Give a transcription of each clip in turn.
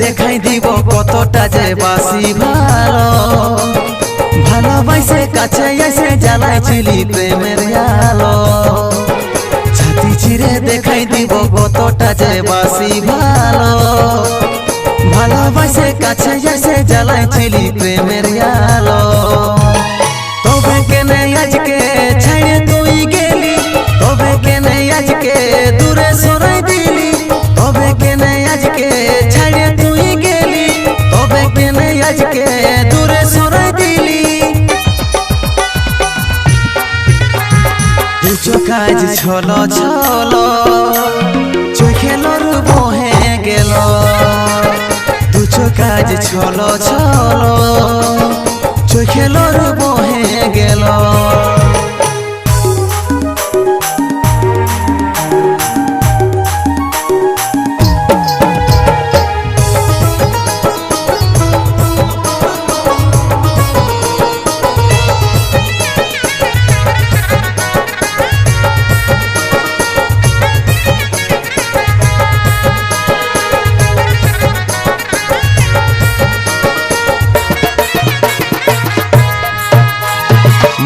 দেখাই দিব কতটা যে বাসি ভালো ভালোবাসে কাছে এসে জ্বালাইছিলি প্রেমের আলো ছাতি চিরে দেখাই দিব কতটা যে বাসি ভালো ভালোবাসে কাছে এসে জ্বালাইছিলি প্রেমের আলো তবে কেনে আজকে ছাড়ে তুই গেলি তবে কেনে আজকে দূরে সরাই দিলি তবে কেনে আজকে ছাড়ে তুই গেলি তবে কেনে আজকে দূরে সরাই দিলি দুচো কাজ ছলো ছলো চোখেলর বহে গেল দুচো কাজ ছলো ছলো চোখেলর বহে গেল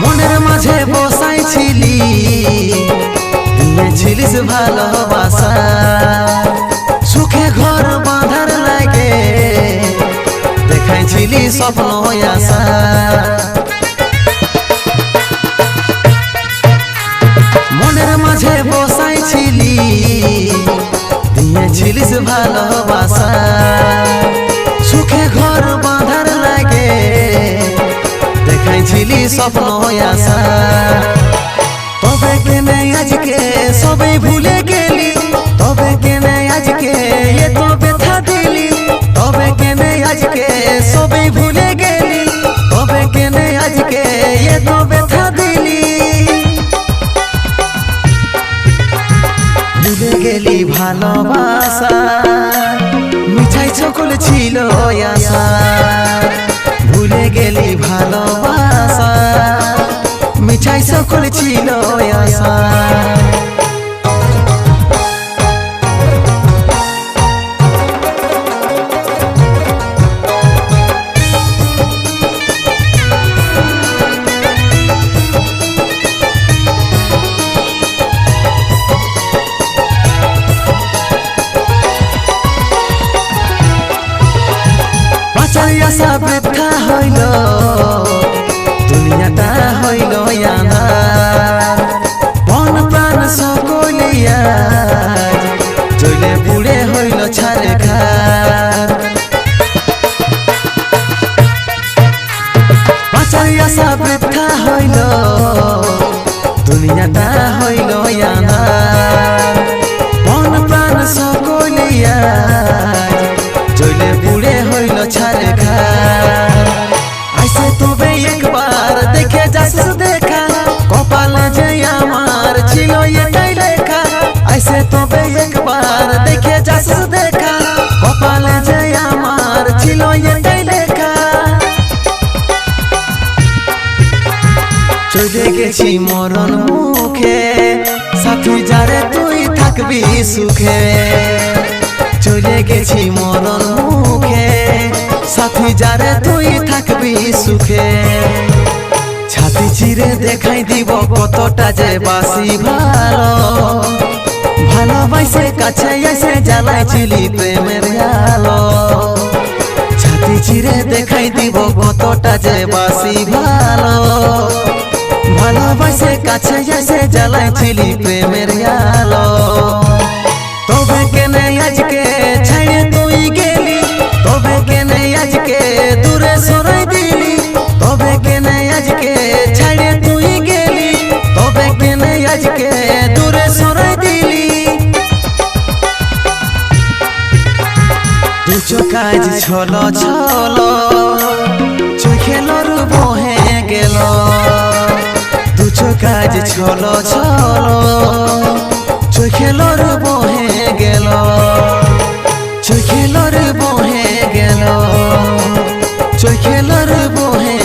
মনের মাঝে বসাইছিলি দিয়েছিলিস ভালোবাসা সুখে ঘর বাঁধার লাগে দেখাইছিলি স্বপ্ন আশা মনের মাঝে বসাইছিলি দিয়েছিলিস ভালোবাসা সুখে ঘর বাঁধার লাগে দেখাইছিলি স্বপ্ন আশা তবে কেনে আজকে সবাই ভুলে গেলি তবে কেনে আজকে এত ব্যথা দিলি তবে কেনে আজকে সবাই ভুলে গেলি তবে কেনে আজকে এত ব্যথা দিলি ভুলে গেলি ভালোবাসা মিঠাই সকল ছিল আশা ভুলে গেলি ভালোবাসা মিঠাই সকল ছিল আশা আশা বৃথা হইল দুনিয়াটা হইল আঁধার মন প্রাণ সকলিয়া জলে পুড়ে হইল ছারখার বাঁচার আশা বৃথা হইল দুনিয়াটা হইল আঁধার মন প্রাণ সকলিয়া জলে পুড়ে হইল ছারখার আইসে তবে একবার দেখে যাস দেখা কপালে যে আমার ছিল এটাই লেখা আইসে তবে একবার দেখে যাস দেখা কপালে যে আমার ছিল এটাই লেখা চলে গেছি মরণ মুখে সাথী যারে তুই থাকবি সুখে চলে গেছি মরণ মুখে সাথী যারে তুই থাকবি সুখে ছাতি চিরে দেখাই দিব কতটা যে বাসি ভালো ভালোবাসে কাছে এসে জ্বালাইছিলি প্রেমের আলো ছাতি চিরে দেখাই দিব কতটা যে বাসি ভালো ভালোবাসে কাছে এসে জ্বালাইছিলি প্রেমের আলো তবে কেনে আজকে ছাড়ে তুই গেলি তবে কেনে আজকে দূরে সরাই দিলি তবে কেনে আজকে ছাড়ে তুই গেলি তবে কেনে আজকে দূরে সরাই দিলি দুচো কাজ ছলো ছলো চোখেলর বহে গেল দুচো কাজ ছলো ছলো চোখেলর বহে গেল চোখেলর বহে গেল চোখেলর বহে